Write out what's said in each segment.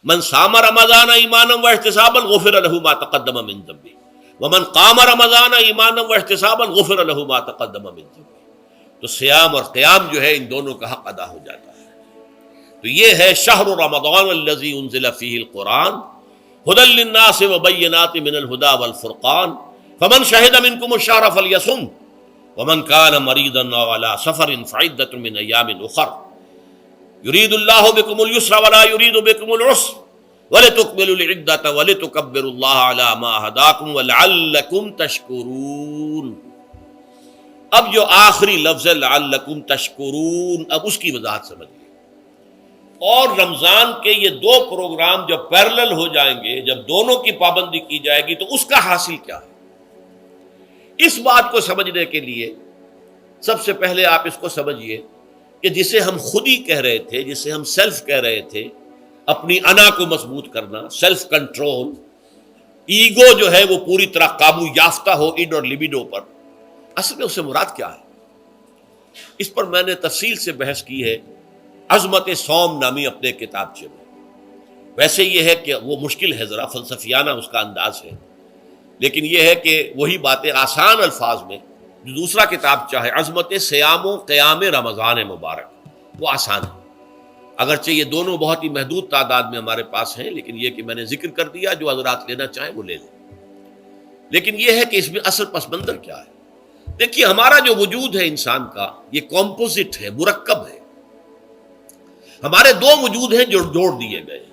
من صام رمضان ایمانا واحتسابا غفر له ما تقدم من ذنبه ومن قام رمضان ایمانا واحتسابا غفر له ما تقدم من ذنبه. تو سیام اور قیام جو ہے ان دونوں کا حق ادا ہو جاتا ہے. تو یہ ہے شہر رمضان الذی انزل فیہ القرآن ھدی للناس وبینات من الھدی والفرقان فمن شہد منکم الشہر فلیصم ومن کان مریضا او علی سفر فعدۃ من ایام اخر یرید اللہ بکم اليسر ولا یرید بکم العسر وَلِتُكْمِلُوا الْعِدَّةَ وَلِتُكَبِّرُوا اللَّهَ عَلَى مَا هَدَاكُمْ وَلَعَلَّكُمْ تَشْكُرُونَ. اب جو آخری لفظ ہے لَعَلَّكُمْ تَشْكُرُونَ، اب اس کی وضاحت سمجھیے. اور رمضان کے یہ دو پروگرام جب پیرلل ہو جائیں گے، جب دونوں کی پابندی کی جائے گی تو اس کا حاصل کیا ہے؟ اس بات کو سمجھنے کے لیے سب سے پہلے آپ اس کو سمجھیے کہ جسے ہم خود ہی کہہ رہے تھے، جسے ہم سیلف کہہ رہے تھے، اپنی انا کو مضبوط کرنا، سیلف کنٹرول، ایگو جو ہے وہ پوری طرح قابو یافتہ ہو اڈ اور لیبیڈو پر، اصل میں اس سے مراد کیا ہے؟ اس پر میں نے تفصیل سے بحث کی ہے عظمت صوم نامی اپنے کتابچے میں. ویسے یہ ہے کہ وہ مشکل ہے، ذرا فلسفیانہ اس کا انداز ہے، لیکن یہ ہے کہ وہی باتیں آسان الفاظ میں جو دوسرا کتابچہ ہے عظمت سیام و قیام رمضان مبارک، وہ آسان ہے. اگرچہ یہ دونوں بہت ہی محدود تعداد میں ہمارے پاس ہیں، لیکن یہ کہ میں نے ذکر کر دیا، جو حضرات لینا چاہیں وہ لے لیں. لیکن یہ ہے کہ اس میں اصل پس منظر کیا ہے. دیکھیے ہمارا جو وجود ہے انسان کا، یہ کمپوزٹ ہے، مرکب ہے. ہمارے دو وجود ہیں جو جوڑ دیے گئے.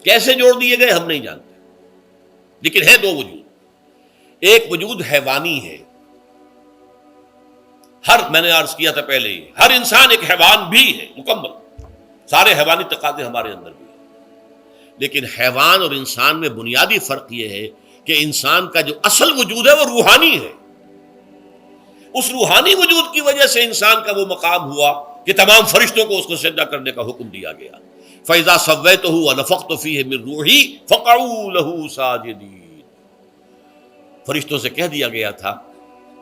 کیسے جوڑ دیے گئے ہم نہیں جانتے، لیکن ہے دو وجود. ایک وجود حیوانی ہے، میں نے عرض کیا تھا پہلے ہی، ہر انسان ایک حیوان بھی ہے مکمل، سارے حیوانی تقاضے ہمارے اندر بھی ہیں. لیکن حیوان اور انسان میں بنیادی فرق یہ ہے کہ انسان کا جو اصل وجود ہے وہ روحانی ہے. اس روحانی وجود کی وجہ سے انسان کا وہ مقام ہوا کہ تمام فرشتوں کو اس کو سجدہ کرنے کا حکم دیا گیا. فَإِذَا سَوَّيْتُهُ وَنَفَخْتُ فِيهِ مِن رُوحِي فَقَعُوا لَهُ سَاجِدِينَ. فرشتوں سے کہہ دیا گیا تھا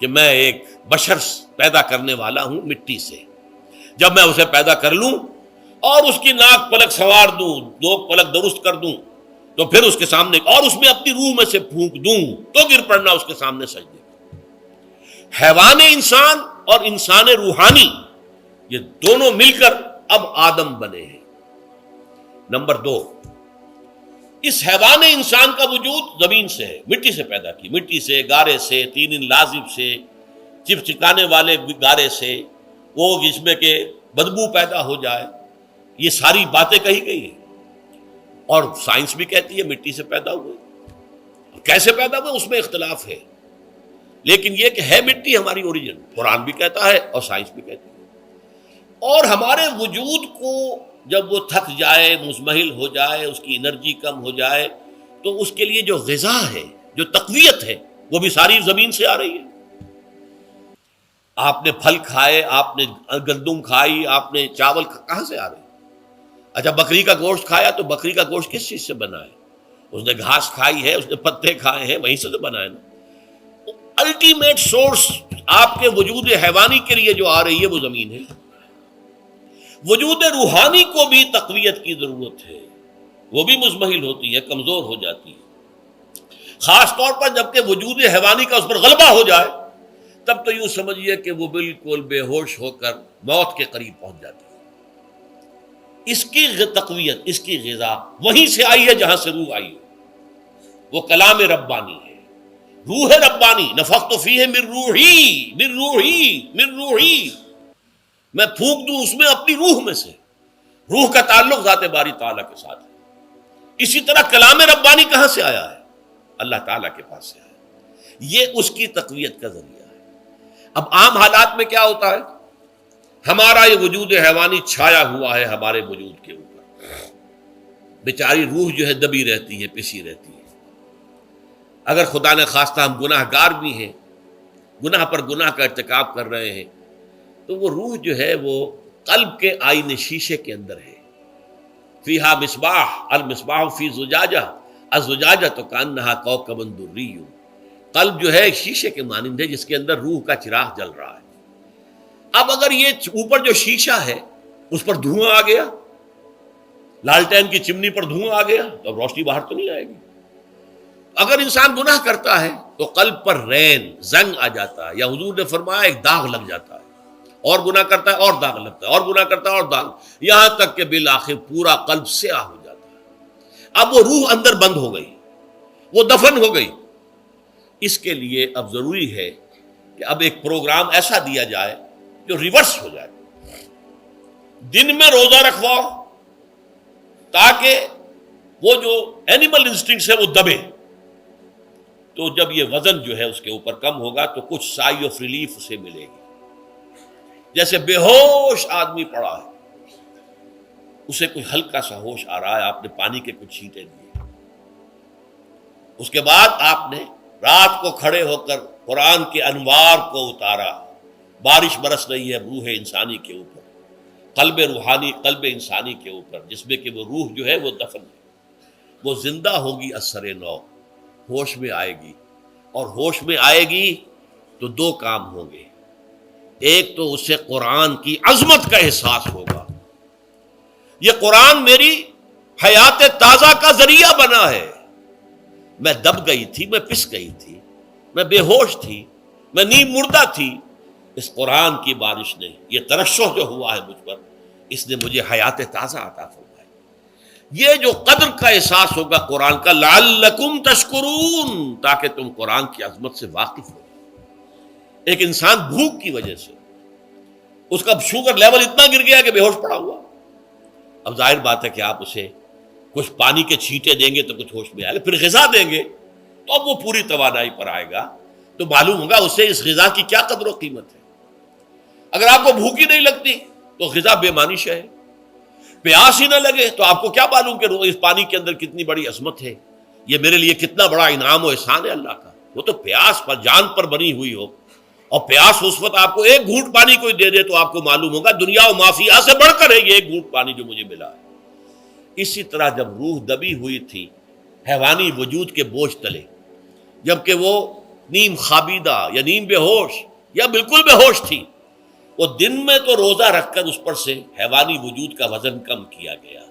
کہ میں ایک بشر پیدا کرنے والا ہوں مٹی سے. جب میں اسے پیدا کر لوں اور اس کی ناک پلک سنوار دوں، دو پلک درست کر دوں، تو پھر اس کے سامنے اور اس میں اپنی روح میں سے پھونک دوں تو گر پڑنا اس کے سامنے سجدے. حیوان انسان اور انسان روحانی یہ دونوں مل کر اب آدم بنے ہیں. نمبر دو، اس حیوان انسان کا وجود زمین سے ہے، مٹی سے پیدا کی، مٹی سے، گارے سے، طین لازب سے، چپچکانے والے گارے سے، وہ جس میں کہ بدبو پیدا ہو جائے، یہ ساری باتیں کہی گئی ہیں. اور سائنس بھی کہتی ہے مٹی سے پیدا ہوئے. کیسے پیدا ہوئے اس میں اختلاف ہے، لیکن یہ کہ ہے مٹی ہماری اوریجن، قرآن بھی کہتا ہے اور سائنس بھی کہتی ہے. اور ہمارے وجود کو جب وہ تھک جائے، مزمحل ہو جائے، اس کی انرجی کم ہو جائے، تو اس کے لیے جو غذا ہے، جو تقویت ہے، وہ بھی ساری زمین سے آ رہی ہے. آپ نے پھل کھائے، آپ نے گندم کھائی، آپ نے چاول کہاں سے آ رہے؟ اچھا بکری کا گوشت کھایا تو بکری کا گوشت کس چیز سے بنا ہے؟ اس نے گھاس کھائی ہے، اس نے پتے کھائے ہیں، وہیں سے تو بنا ہے نا. الٹیمیٹ سورس آپ کے وجود حیوانی کے لیے جو آ رہی ہے وہ زمین ہے. وجود روحانی کو بھی تقویت کی ضرورت ہے، وہ بھی مزمحل ہوتی ہے، کمزور ہو جاتی ہے. خاص طور پر جبکہ وجود حیوانی کا اس پر غلبہ ہو جائے تب تو یوں سمجھیے کہ وہ بالکل بے ہوش ہو کر موت کے قریب پہنچ جاتی ہے. اس کی تقویت، اس کی غذا وہیں سے آئی ہے جہاں سے روح آئی ہے. وہ کلام ربانی ہے، روح ربانی. نفخت فیہ من روحی، من روحی، من روحی، میں پھونک دوں اس میں اپنی روح میں سے. روح کا تعلق ذات باری تعالیٰ کے ساتھ ہے. اسی طرح کلام ربانی کہاں سے آیا ہے؟ اللہ تعالیٰ کے پاس سے آیا ہے. یہ اس کی تقویت کا ذریعہ ہے. اب عام حالات میں کیا ہوتا ہے؟ ہمارا یہ وجود حیوانی چھایا ہوا ہے ہمارے وجود کے اوپر، بیچاری روح جو ہے دبی رہتی ہے، پسی رہتی ہے. اگر خدا نے خواستہ ہم گناہ گار بھی ہیں، گناہ پر گناہ کا ارتکاب کر رہے ہیں، تو وہ روح جو ہے وہ قلب کے آئینے شیشے کے اندر ہے. فیہا مصباح، المصباح فی زجاجہ، الزجاجہ تو کانہا کوکب دری. قلب جو ہے ایک شیشے کے مانند ہے جس کے اندر روح کا چراغ جل رہا ہے. اب اگر یہ اوپر جو شیشہ ہے اس پر دھواں آ گیا، لالٹین کی چمنی پر دھواں آ گیا تو اب روشنی باہر تو نہیں آئے گی۔ اگر انسان گناہ کرتا ہے تو قلب پر رین زنگ آ جاتا ہے، یا حضور نے فرمایا ایک داغ لگ جاتا ہے، اور گناہ کرتا ہے اور داغ لگتا ہے، اور گناہ کرتا ہے اور داغ، یہاں تک کہ بالآخر پورا قلب سیاہ ہو جاتا ہے۔ اب وہ روح اندر بند ہو گئی، وہ دفن ہو گئی۔ اس کے لیے اب ضروری ہے کہ اب ایک پروگرام ایسا دیا جائے جو ریورس ہو جائے۔ دن میں روزہ رکھواؤ تاکہ وہ جو اینیمل انسٹنکٹس ہے وہ دبے، تو جب یہ وزن جو ہے اس کے اوپر کم ہوگا تو کچھ سائی آف ریلیف اسے ملے گی۔ جیسے بے ہوش آدمی پڑا ہے، اسے کوئی ہلکا سا ہوش آ رہا ہے، آپ نے پانی کے کچھ چھینٹے دیے، اس کے بعد آپ نے رات کو کھڑے ہو کر قرآن کے انوار کو اتارا، بارش برس رہی ہے روح انسانی کے اوپر، قلب روحانی، قلب انسانی کے اوپر، جس میں کہ وہ روح جو ہے وہ دفن ہے، وہ زندہ ہوگی اثر نو، ہوش میں آئے گی۔ اور ہوش میں آئے گی تو دو کام ہوں گے، ایک تو اسے قرآن کی عظمت کا احساس ہوگا، یہ قرآن میری حیات تازہ کا ذریعہ بنا ہے، میں دب گئی تھی، میں پس گئی تھی، میں بے ہوش تھی، میں نیم مردہ تھی، اس قرآن کی بارش نے، یہ ترشح جو ہوا ہے مجھ پر، اس نے مجھے حیات تازہ عطا فرمائی۔ یہ جو قدر کا احساس ہوگا قرآن کا، لعلکم تشکرون، تاکہ تم قرآن کی عظمت سے واقف ہو۔ ایک انسان بھوک کی وجہ سے اس کا شوگر لیول اتنا گر گیا کہ بے ہوش پڑا ہوا، اب ظاہر بات ہے کہ آپ اسے کچھ پانی کے چھینٹے دیں گے تو کچھ ہوش میں آئے گا، پھر غذا دیں گے تو اب وہ پوری توانائی پر آئے گا، تو معلوم ہوگا اسے اس غذا کی کیا قدر و قیمت ہے۔ اگر آپ کو بھوک ہی نہیں لگتی تو غذا بے معنی شے ہے، پیاس ہی نہ لگے تو آپ کو کیا معلوم کہ اس پانی کے اندر کتنی بڑی عظمت ہے، یہ میرے لیے کتنا بڑا انعام و احسان ہے اللہ کا۔ وہ تو پیاس پر، جان پر بنی ہوئی ہو، اور پیاس اس وقت آپ کو ایک گھونٹ پانی کوئی دے دے تو آپ کو معلوم ہوگا دنیا و مافیہ سے بڑھ کر ہے یہ ایک گھونٹ پانی جو مجھے ملا ہے۔ اسی طرح جب روح دبی ہوئی تھی حیوانی وجود کے بوجھ تلے، جبکہ وہ نیم خابیدہ یا نیم بے ہوش یا بالکل بے ہوش تھی، وہ دن میں تو روزہ رکھ کر اس پر سے حیوانی وجود کا وزن کم کیا گیا،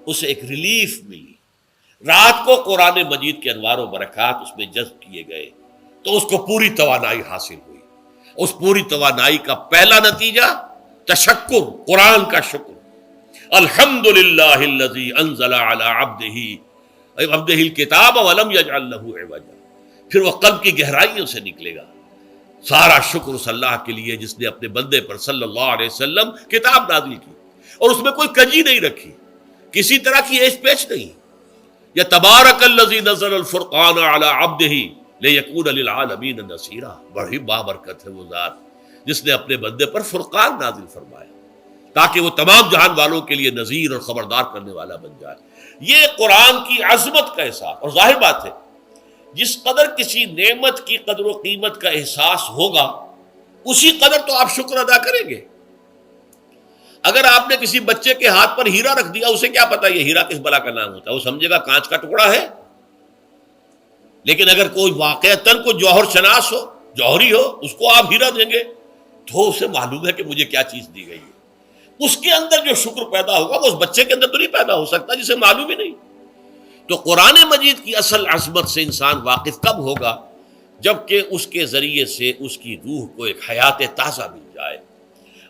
اسے ایک ریلیف ملی۔ رات کو قرآن مجید کے انوار و برکات اس میں جذب کیے گئے تو اس کو پوری توانائی حاصل ہوئی۔ اس پوری توانائی کا پہلا نتیجہ تشکر، قرآن کا شکر، الحمدللہ الذی انزل علی عبدہ الکتاب ولم یجعل لہ عوجا۔ پھر وہ قلب کی گہرائیوں سے نکلے گا، سارا شکر اس اللہ کے لیے جس نے اپنے بندے پر صلی اللہ علیہ وسلم کتاب نازل کی، اور اس میں کوئی کجی نہیں رکھی، کسی طرح کی ایش پیش نہیں۔ یا تبارک الذی نزل الفرقان علی عبدہ لیکون للعالمین نصیرا، بڑی بابرکت ہے وہ ذات جس نے اپنے بندے پر فرقان نازل فرمایا تاکہ وہ تمام جہان والوں کے لیے نذیر اور خبردار کرنے والا بن جائے۔ یہ قرآن کی عظمت کا احساس، اور ظاہر بات ہے جس قدر کسی نعمت کی قدر و قیمت کا احساس ہوگا اسی قدر تو آپ شکر ادا کریں گے۔ اگر آپ نے کسی بچے کے ہاتھ پر ہیرا رکھ دیا، اسے کیا پتا یہ ہیرا کس بلا کا نام ہوتا ہے، وہ سمجھے گا کانچ کا ٹکڑا ہے۔ لیکن اگر کوئی واقعتاً کوئی جوہر شناس ہو، جوہری ہو، اس کو آپ ہیرا دیں گے تو اسے معلوم ہے کہ مجھے کیا چیز دی گئی ہے، اس کے اندر جو شکر پیدا ہوگا وہ اس بچے کے اندر تو نہیں پیدا ہو سکتا جسے معلوم ہی نہیں۔ تو قرآن مجید کی اصل عظمت سے انسان واقف کب ہوگا؟ جبکہ اس کے ذریعے سے اس کی روح کو ایک حیات تازہ مل جائے،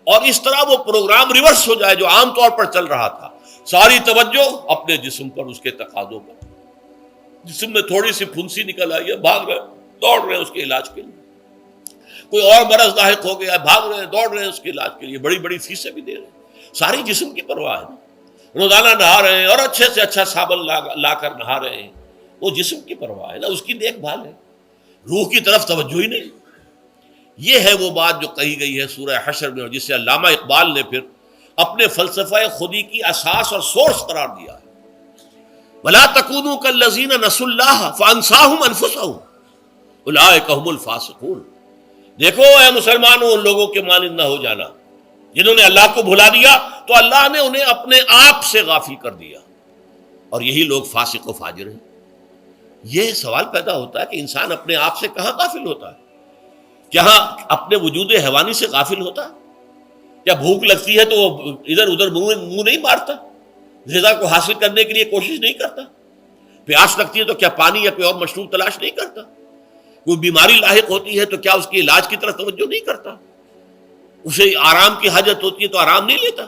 اور اس طرح وہ پروگرام ریورس ہو جائے جو عام طور پر چل رہا تھا، ساری توجہ اپنے جسم پر، اس کے تقاضوں پر۔ جسم میں تھوڑی سی پھنسی نکل آئی ہے، بھاگ رہے، دوڑ رہے ہیں اس کے علاج کے لیے۔ کوئی اور مرض لاحق ہو گیا ہے، بھاگ رہے ہیں، دوڑ رہے ہیں اس کے علاج کے لیے، بڑی بڑی فیسیں بھی دے رہے ہیں۔ ساری جسم کی پرواہ ہے، روزانہ نہا رہے ہیں اور اچھے سے اچھا صابن لا کر نہا رہے ہیں، وہ جسم کی پرواہ ہے نا، اس کی دیکھ بھال ہے، روح کی طرف توجہ ہی نہیں۔ یہ ہے وہ بات جو کہی گئی ہے سورہ حشر میں، اور جسے علامہ اقبال نے پھر اپنے فلسفہ خودی کی اساس اور سورس قرار دیا ہے۔ وَلَا تَكُونُوا كَالَّذِينَ نَسُوا اللَّهَ فَأَنسَاهُمْ أَنفُسَهُمْ أُولَٰئِكَ هُمُ الْفَاسِقُونَ۔ دیکھو اے مسلمانوں، ان لوگوں کے مانند نہ ہو جانا جنہوں نے اللہ کو بھلا دیا تو اللہ نے انہیں اپنے آپ سے غافل کر دیا، اور یہی لوگ فاسق و فاجر ہیں۔ یہ سوال پیدا ہوتا ہے کہ انسان اپنے آپ سے کہاں غافل ہوتا ہے؟ کیا اپنے وجود حیوانی سے غافل ہوتا ہے؟ کیا بھوک لگتی ہے تو وہ ادھر ادھر منہ نہیں مارتا؟ غذا کو حاصل کرنے کے لیے کوشش نہیں کرتا؟ پیاس لگتی ہے تو کیا پانی یا کوئی اور مشروب تلاش نہیں کرتا؟ کوئی بیماری لاحق ہوتی ہے تو کیا اس کے علاج کی طرف توجہ نہیں کرتا؟ اسے آرام کی حاجت ہوتی ہے تو آرام نہیں لیتا؟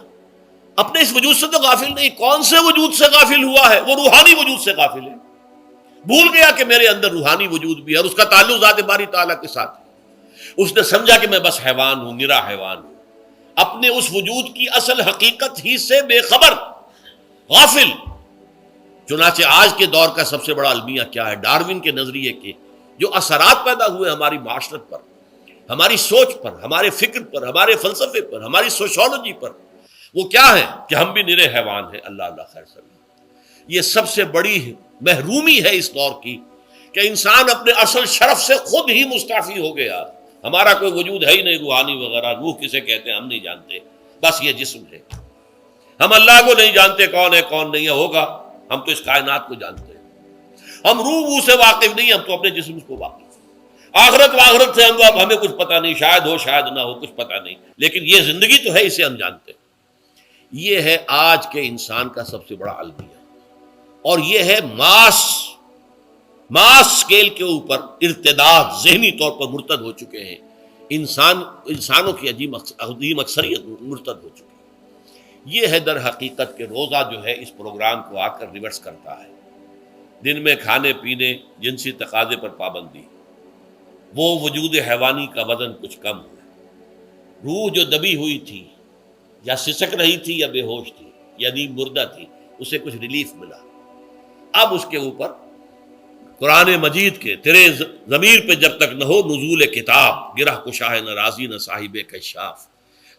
اپنے اس وجود سے تو غافل نہیں. کون سے وجود سے غافل ہوا ہے؟ وہ روحانی وجود سے غافل ہے. بھول گیا کہ میرے اندر روحانی وجود بھی ہے اور اس کا تعلق ذات باری تعالیٰ کے ساتھ ہے. اس نے سمجھا کہ میں بس حیوان ہوں، نرا حیوان ہوں، اپنے اس وجود کی اصل حقیقت ہی سے بے خبر، غافل. چنانچہ آج کے دور کا سب سے بڑا المیہ کیا ہے؟ ڈارون کے نظریے کے جو اثرات پیدا ہوئے ہماری معاشرت پر، ہماری سوچ پر، ہمارے فکر پر، ہمارے فلسفے پر، ہماری سوشولوجی پر، وہ کیا ہے کہ ہم بھی نرے حیوان ہیں. اللہ اللہ خیر سبھی. یہ سب سے بڑی محرومی ہے اس دور کی کہ انسان اپنے اصل شرف سے خود ہی مستعفی ہو گیا. ہمارا کوئی وجود ہے ہی نہیں روحانی وغیرہ. روح کسے کہتے ہیں ہم نہیں جانتے، بس یہ جسم ہے. ہم اللہ کو نہیں جانتے کون ہے کون نہیں ہے. ہوگا ہم تو اس کائنات کو جانتے ہیں. ہم روح سے واقف نہیں، ہم تو اپنے جسم کو واقف. آخرت سے ہمیں کچھ پتہ نہیں، شاید ہو شاید نہ ہو، کچھ پتہ نہیں. لیکن یہ زندگی تو ہے، اسے ہم جانتے ہیں. یہ ہے آج کے انسان کا سب سے بڑا المیہ. اور یہ ہے ماس اسکیل کے اوپر ارتداد، ذہنی طور پر مرتد ہو چکے ہیں. انسانوں کی عظیم اکثریت مرتد ہو چکی ہے. یہ ہے در حقیقت کہ روزہ جو ہے اس پروگرام کو آ کر ریورس کرتا ہے. دن میں کھانے پینے، جنسی تقاضے پر پابندی، وہ وجود حیوانی کا وزن کچھ کم ہوا. روح جو دبی ہوئی تھی، یا سسک رہی تھی، یا بے ہوش تھی، یا نیند مردہ تھی، اسے کچھ ریلیف ملا. اب اس کے اوپر قرآن مجید کے تیرے ضمیر پہ جب تک نہ ہو نزول کتاب، گرہ کشاہ نہ رازی نہ صاحب کشاف،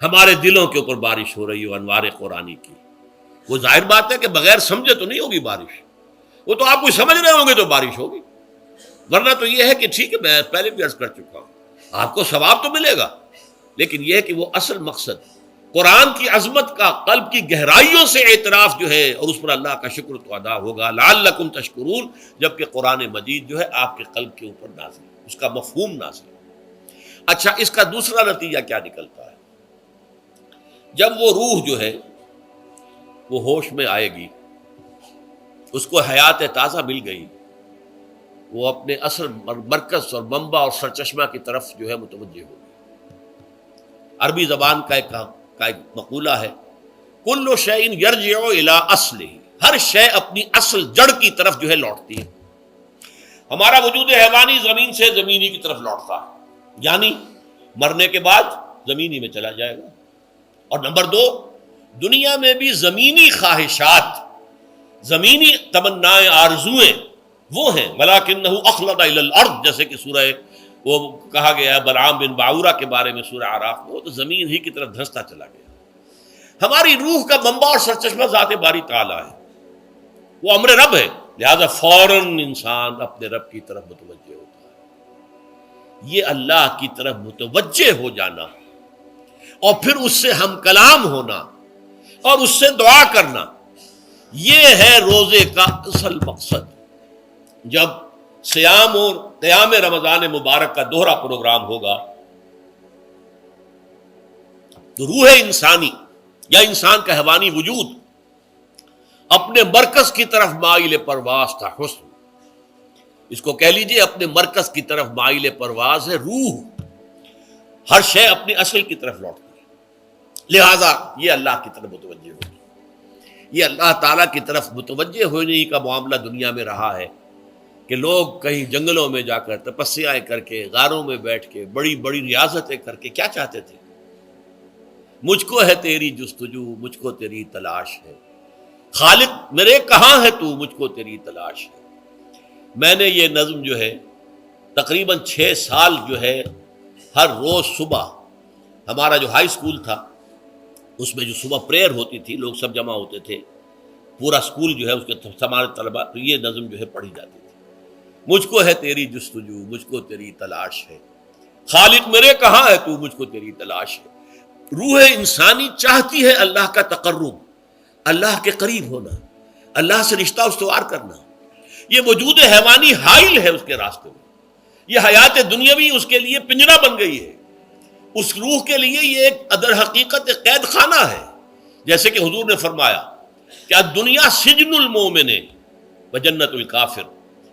ہمارے دلوں کے اوپر بارش ہو رہی ہو انوار قرآنی کی. وہ ظاہر بات ہے کہ بغیر سمجھے تو نہیں ہوگی بارش. وہ تو آپ کچھ سمجھ رہے ہوں گے تو بارش ہوگی، ورنہ تو یہ ہے کہ ٹھیک ہے، میں پہلے بھی عرض کر چکا ہوں، آپ کو ثواب تو ملے گا، لیکن یہ ہے کہ وہ اصل مقصد قرآن کی عظمت کا قلب کی گہرائیوں سے اعتراف جو ہے، اور اس پر اللہ کا شکر تو ادا ہوگا. لعلکم تشکرون، جبکہ قرآن مجید جو ہے آپ کے قلب کے اوپر نازل ہے، اس کا مفہوم نازل ہے. اچھا، اس کا دوسرا نتیجہ کیا نکلتا ہے؟ جب وہ روح جو ہے وہ ہوش میں آئے گی، اس کو حیات تازہ مل گئی، وہ اپنے اصل مرکز اور منبع اور سرچشمہ کی طرف جو ہے متوجہ ہوگی. عربی زبان کا ایک مقولہ ہے، کل شیء یرجع الی اصلہ، ہر شے اپنی اصل جڑ کی طرف جو ہے لوٹتی ہے. ہمارا وجود حیوانی زمین سے زمینی کی طرف لوٹتا ہے، یعنی مرنے کے بعد زمینی میں چلا جائے گا. اور نمبر دو، دنیا میں بھی زمینی خواہشات، زمینی تمنائیں، آرزویں وہ ہیں. ولکنہ اخلد الی الارض، جیسے کہ سورہ وہ کہا گیا ہے بلعام بن باعورہ کے بارے میں سورہ اعراف میں، وہ تو زمین ہی کی طرف دھنستا چلا گیا. ہماری روح کا منبع اور سرچشمہ ذات باری تعالیٰ ہے، وہ امر رب ہے، لہذا فوراً انسان اپنے رب کی طرف متوجہ ہوتا ہے. یہ اللہ کی طرف متوجہ ہو جانا اور پھر اس سے ہم کلام ہونا اور اس سے دعا کرنا، یہ ہے روزے کا اصل مقصد. جب سیام اور قیام رمضان مبارک کا دوہرا پروگرام ہوگا تو روح انسانی یا انسان کا حیوانی وجود اپنے مرکز کی طرف مائل پرواز تھا. حسن، اس کو کہہ لیجئے اپنے مرکز کی طرف مائل پرواز ہے. روح ہر شے اپنی اصل کی طرف لوٹتی ہے، لہذا یہ اللہ کی طرف متوجہ ہوگی. یہ اللہ تعالیٰ کی طرف متوجہ ہونے کا معاملہ دنیا میں رہا ہے کہ لوگ کہیں جنگلوں میں جا کر تپسیائیں کر کے، غاروں میں بیٹھ کے، بڑی بڑی ریاضتیں کر کے کیا چاہتے تھے؟ مجھ کو ہے تیری جستجو، مجھ کو تیری تلاش ہے. خالق میرے کہاں ہے تو، مجھ کو تیری تلاش ہے. میں نے یہ نظم جو ہے تقریباً 6 سال جو ہے ہر روز صبح، ہمارا جو ہائی اسکول تھا اس میں جو صبح پریئر ہوتی تھی، لوگ سب جمع ہوتے تھے، پورا اسکول جو ہے اس کے ہمارے طلباء، تو یہ نظم جو ہے پڑھی جاتی تھی. مجھ کو ہے تیری جستجو، مجھ کو تیری تلاش ہے. خالق میرے کہاں ہے تو، مجھ کو تیری تلاش ہے. روح انسانی چاہتی ہے اللہ کا تقرب، اللہ کے قریب ہونا، اللہ سے رشتہ استوار کرنا. یہ وجود حیوانی حائل ہے اس کے راستے میں. یہ حیات دنیاوی اس کے لیے پنجرا بن گئی ہے. اس روح کے لیے یہ ایک در حقیقت ایک قید خانہ ہے. جیسے کہ حضور نے فرمایا کہ دنیا سجن المومن و جنت الکافر،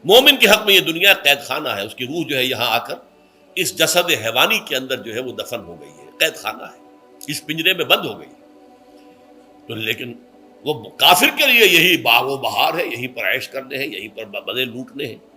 مومن کے حق میں یہ دنیا قید خانہ ہے، اس کی روح جو ہے یہاں آ کر اس جسد حیوانی کے اندر جو ہے وہ دفن ہو گئی ہے، قید خانہ ہے، اس پنجرے میں بند ہو گئی ہے۔ تو لیکن وہ کافر کے لیے یہی باغ و بہار ہے، یہیں پر عیش کرنے ہیں، یہیں پر مزے لوٹنے ہیں۔